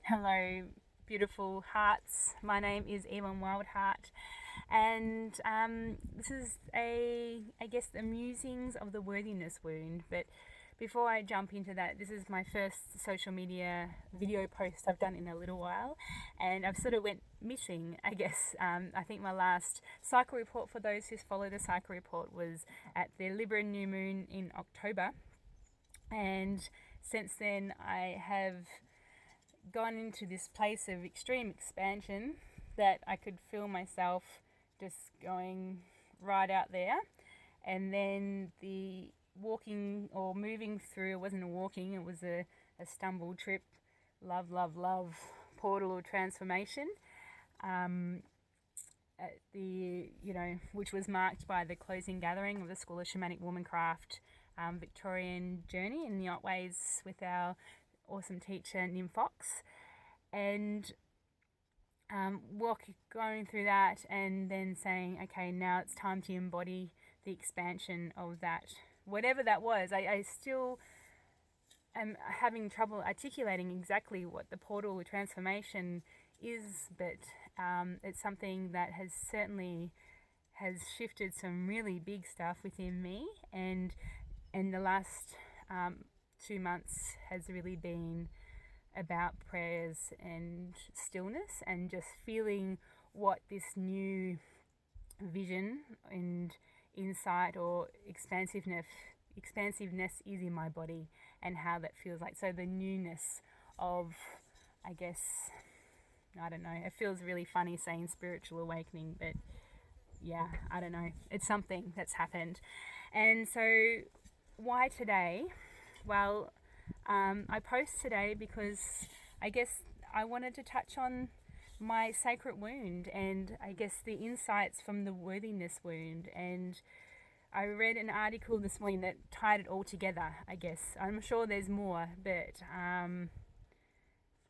Hello, beautiful hearts. My name is Ewan Wildheart, and this is I guess, the musings of the worthiness wound. But before I jump into that, this is my first social media video post I've done in a little while, and I've sort of went missing. I guess I think my last cycle report, for those who follow the cycle report, was at the Libra new moon in October, and since then I have gone into this place of extreme expansion that I could feel myself just going right out there. And then the walking or moving through, it wasn't a walking, it was a stumble trip, love, love, love, portal or transformation. Um, at the, which was marked by the closing gathering of the School of Shamanic Womancraft Victorian journey in the Otways with our awesome teacher Nim Fox, and going through that, and then saying, okay, now it's time to embody the expansion of that, whatever that was. I still am having trouble articulating exactly what the portal of transformation is, but it's something that has shifted some really big stuff within me, and the last 2 months has really been about prayers and stillness, and just feeling what this new vision and insight or expansiveness is in my body, and how that feels like. So the newness of, I guess, I don't know, it feels really funny saying spiritual awakening, but yeah, I don't know, it's something that's happened. And so why today? Well, I post today because I guess I wanted to touch on my sacred wound, and I guess the insights from the worthiness wound. And I read an article this morning that tied it all together, I guess. I'm sure there's more, but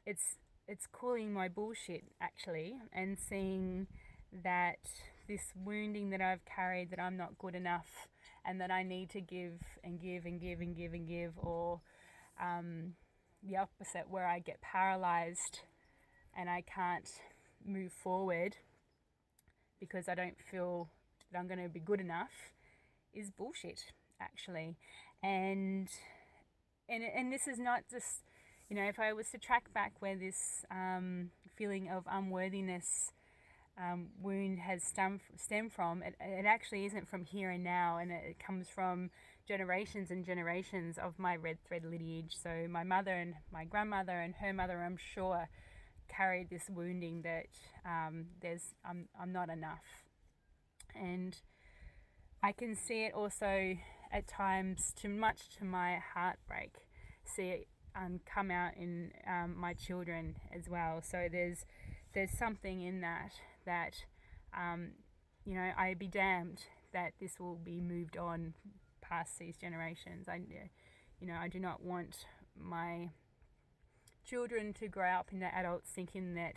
it's cooling my bullshit, actually, and seeing that this wounding that I've carried, that I'm not good enough, and that I need to give and give and give and give and give, or the opposite, where I get paralyzed and I can't move forward because I don't feel that I'm going to be good enough, is bullshit, actually. And this is not just, if I was to track back where this feeling of unworthiness wound has stemmed from, it actually isn't from here and now, and it comes from generations and generations of my red thread lineage. So my mother and my grandmother and her mother, I'm sure, carried this wounding that I'm not enough. And I can see it also at times, too much to my heartbreak, see it come out in my children as well. So there's something in that I'd be damned that this will be moved on past these generations. I do not want my children to grow up into adults thinking that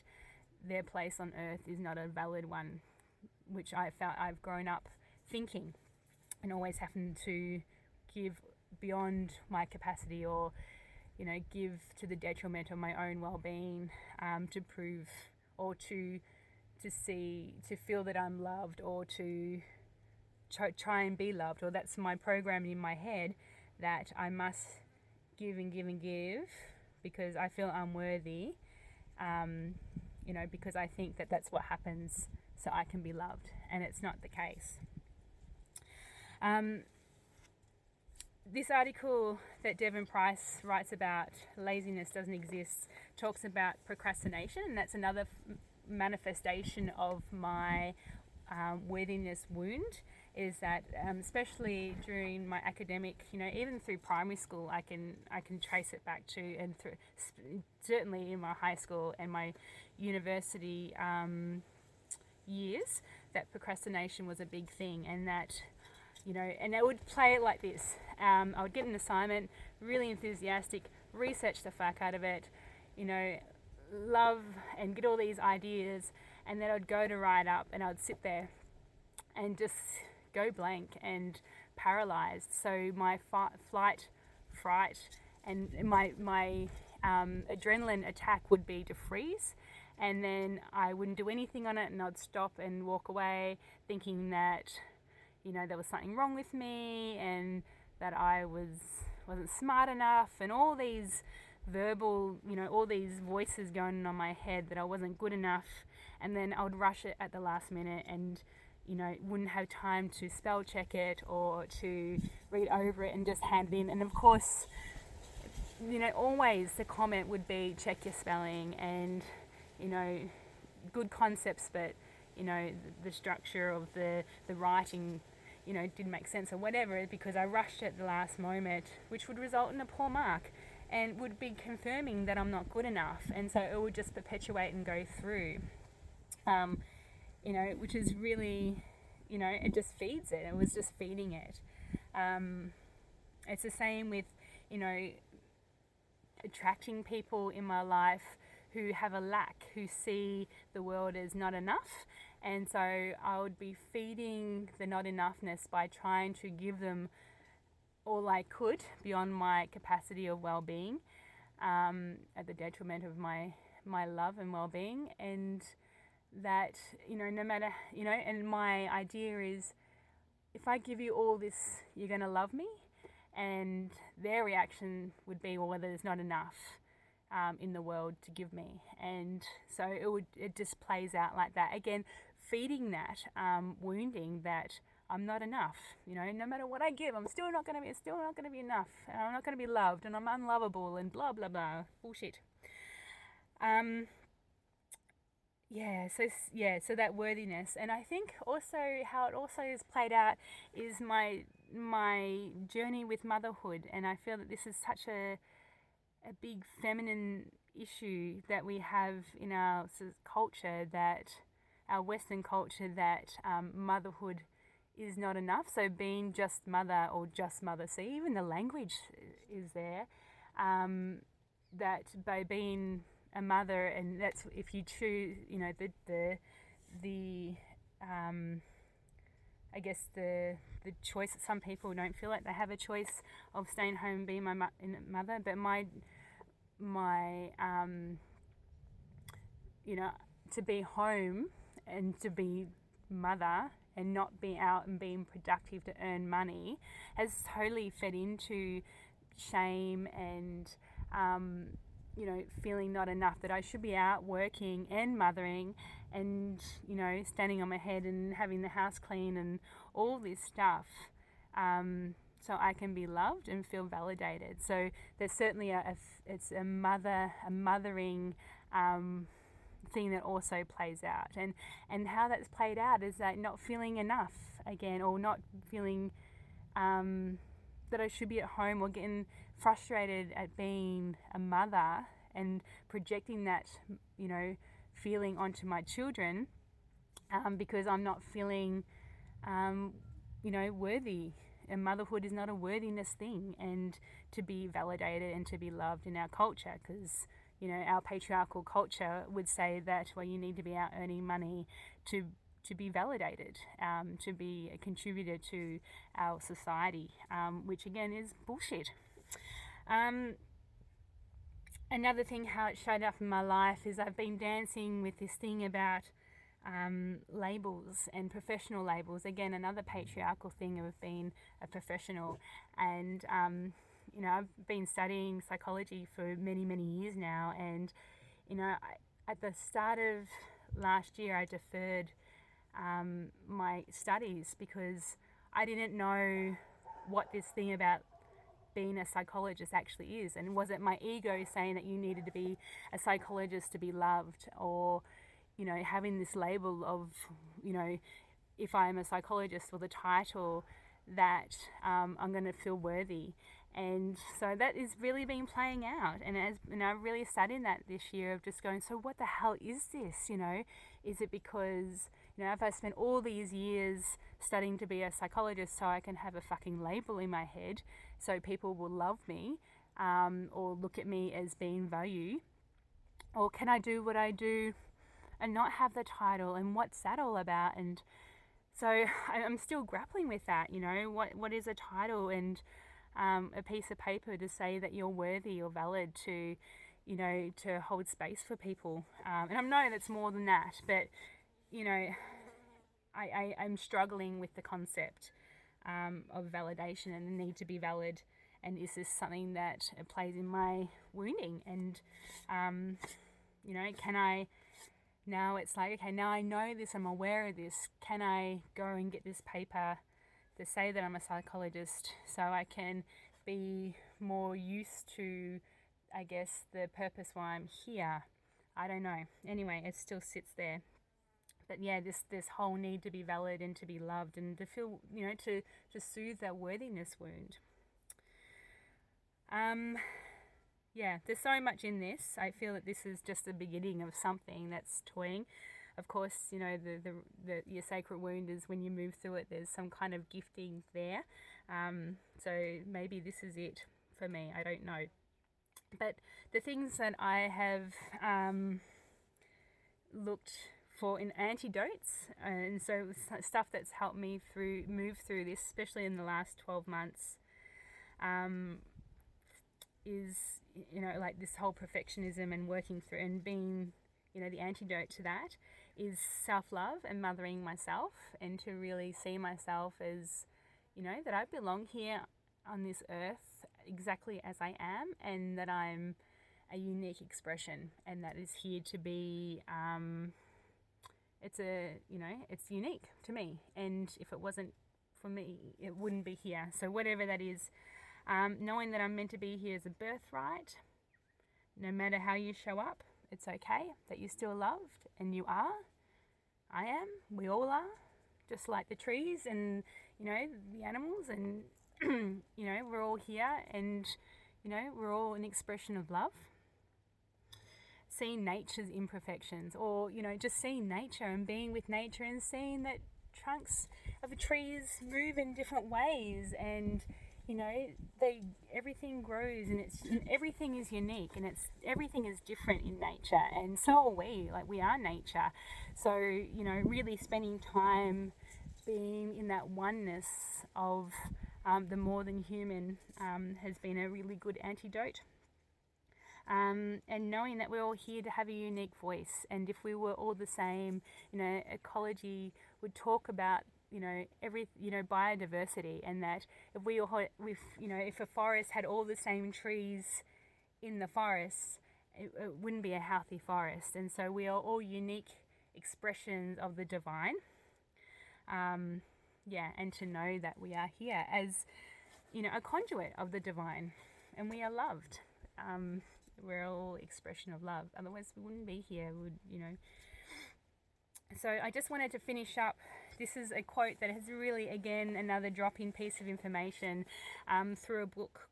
their place on earth is not a valid one, which I felt I've grown up thinking, and always having to give beyond my capacity, or give to the detriment of my own well-being, to prove, or to feel that I'm loved, or to try and be loved. Or that's my program in my head, that I must give and give and give because I feel unworthy, because I think that that's what happens so I can be loved, and it's not the case. This article that Devon Price writes about, laziness doesn't exist, talks about procrastination, and that's another manifestation of my worthiness wound. Is that especially during my academic, even through primary school, I can trace it back to, and certainly in my high school and my university years, that procrastination was a big thing, and that and I would play it like this. I would get an assignment, really enthusiastic, research the fuck out of it, love and get all these ideas, and then I'd go to write up, and I'd sit there and just go blank and paralyzed. So my flight, fright, and my adrenaline attack would be to freeze, and then I wouldn't do anything on it, and I'd stop and walk away thinking that, there was something wrong with me and that I wasn't smart enough, and all these verbal, all these voices going on in my head that I wasn't good enough. And then I would rush it at the last minute and, wouldn't have time to spell check it or to read over it and just hand it in. And of course, always the comment would be check your spelling and, good concepts, but, the structure of the writing, didn't make sense or whatever, because I rushed at the last moment, which would result in a poor mark and would be confirming that I'm not good enough. And so it would just perpetuate and go through, which is really, it just feeds it. It was just feeding it. It's the same with, attracting people in my life who have a lack, who see the world as not enough. And so I would be feeding the not enoughness by trying to give them all I could beyond my capacity of well-being, at the detriment of my love and well-being. And that, no matter, and my idea is, if I give you all this, you're going to love me. And their reaction would be, well, there's not enough in the world to give me. And so it just plays out like that. Again, feeding that wounding that I'm not enough. No matter what I give, I'm still not going to be enough. And I'm not going to be loved, and I'm unlovable, and blah blah blah bullshit. So that worthiness, and I think also how it also is played out is my journey with motherhood. And I feel that this is such a big feminine issue that we have in our culture, that our Western culture, that motherhood is not enough. So being just mother or just mother, see, even the language is there, that by being a mother, and that's if you choose, I guess the choice that some people don't feel like they have a choice of staying home and being my mother, but my to be home and to be mother and not be out and being productive to earn money has totally fed into shame and feeling not enough, that I should be out working and mothering and, standing on my head and having the house clean and all this stuff, so I can be loved and feel validated. So there's certainly it's a mothering thing that also plays out. And how that's played out is that not feeling enough again, or not feeling that I should be at home, or getting frustrated at being a mother and projecting that, feeling onto my children, because I'm not feeling, worthy. And motherhood is not a worthiness thing, and to be validated and to be loved in our culture, because, our patriarchal culture would say that, well, you need to be out earning money to be validated, to be a contributor to our society, which again is bullshit. Another thing how it showed up in my life is I've been dancing with this thing about labels and professional labels. Again, another patriarchal thing of being a professional. And, I've been studying psychology for many, many years now. And, at the start of last year, I deferred my studies because I didn't know what this thing about being a psychologist actually is. And was it my ego saying that you needed to be a psychologist to be loved, or, having this label of, if I'm a psychologist, or the title that I'm going to feel worthy. And so that is really been playing out. And I've really sat in that this year of just going, so what the hell is this? Is it because, if I spent all these years studying to be a psychologist so I can have a fucking label in my head so people will love me, or look at me as being value? Or can I do what I do and not have the title? And what's that all about? And so I'm still grappling with that, what is a title and a piece of paper to say that you're worthy or valid to, to hold space for people. And I know that's more than that, but, I'm struggling with the concept of validation and the need to be valid. And is this something that plays in my wounding? And, can I, now it's like, okay, now I know this, I'm aware of this. Can I go and get this paper to say that I'm a psychologist so I can be more used to, I guess, the purpose why I'm here? I don't know. Anyway, it still sits there. But yeah, this whole need to be valid and to be loved and to feel, to soothe that worthiness wound. Yeah, there's so much in this. I feel that this is just the beginning of something that's toying. Of course, your sacred wound is when you move through it, there's some kind of gifting there. So maybe this is it for me. I don't know. But the things that I have looked for in antidotes, and so stuff that's helped me move through this, especially in the last 12 months, is, like this whole perfectionism and working through and being, the antidote to that is self-love and mothering myself, and to really see myself as, that I belong here on this earth exactly as I am, and that I'm a unique expression, and that is here to be, it's unique to me, and if it wasn't for me, it wouldn't be here. So whatever that is, knowing that I'm meant to be here is a birthright. No matter how you show up, it's okay, that you're still loved, and you are. I am. We all are. Just like the trees and, the animals, and, we're all here, and, we're all an expression of love. Seeing nature's imperfections, or, just seeing nature and being with nature and seeing that trunks of trees move in different ways, and, everything grows, and everything is unique, and everything is different in nature, and so are we. Like, we are nature. So, really spending time being in that oneness of the more than human has been a really good antidote. And knowing that we're all here to have a unique voice, and if we were all the same, ecology would talk about, biodiversity, and that if we all, if a forest had all the same trees in the forest, it wouldn't be a healthy forest. And so we are all unique expressions of the divine. And to know that we are here as, a conduit of the divine, and we are loved. We're all expression of love. Otherwise, we wouldn't be here. So I just wanted to finish up. This is a quote that has really, again, another drop-in piece of information through a book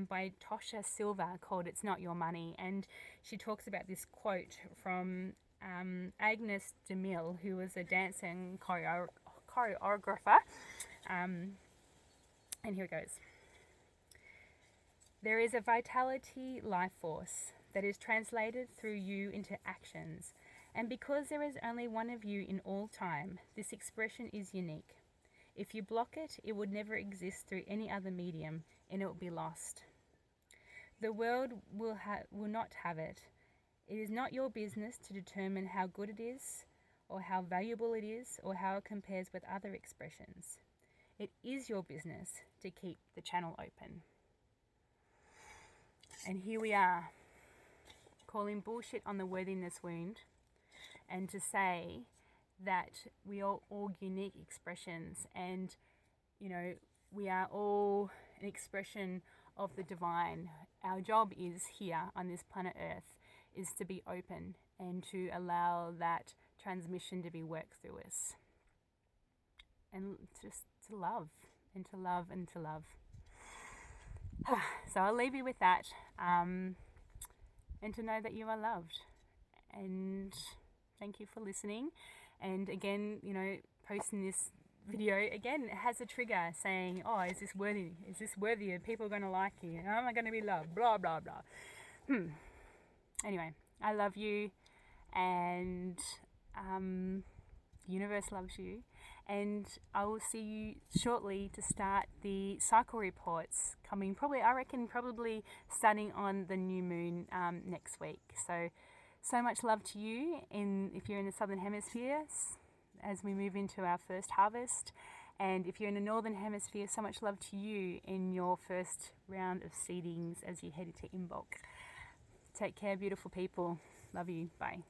by Tosha Silva called "It's Not Your Money," and she talks about this quote from Agnes DeMille, who was a dancer and choreographer. And here it goes. There is a vitality life force that is translated through you into actions, and because there is only one of you in all time, this expression is unique. If you block it, it would never exist through any other medium, and it will be lost. The world will not have it. It is not your business to determine how good it is, or how valuable it is, or how it compares with other expressions. It is your business to keep the channel open. And here we are, calling bullshit on the worthiness wound, and to say that we are all unique expressions, and, we are all an expression of the divine. Our job is here on this planet Earth is to be open and to allow that transmission to be worked through us. And just to love, and to love, and to love. So I'll leave you with that, and to know that you are loved. And thank you for listening. And again, posting this video again, it has a trigger saying, oh, is this worthy? Is this worthy? Are people going to like you? Am I going to be loved? Blah, blah, blah. Anyway, I love you, and the universe loves you, And I will see you shortly to start the cycle reports coming probably starting on the new moon next week. So much love to you if you're in the Southern Hemisphere as we move into our first harvest. And if you're in the Northern Hemisphere, so much love to you in your first round of seedings as you head into Imbolc. Take care, beautiful people. Love you. Bye.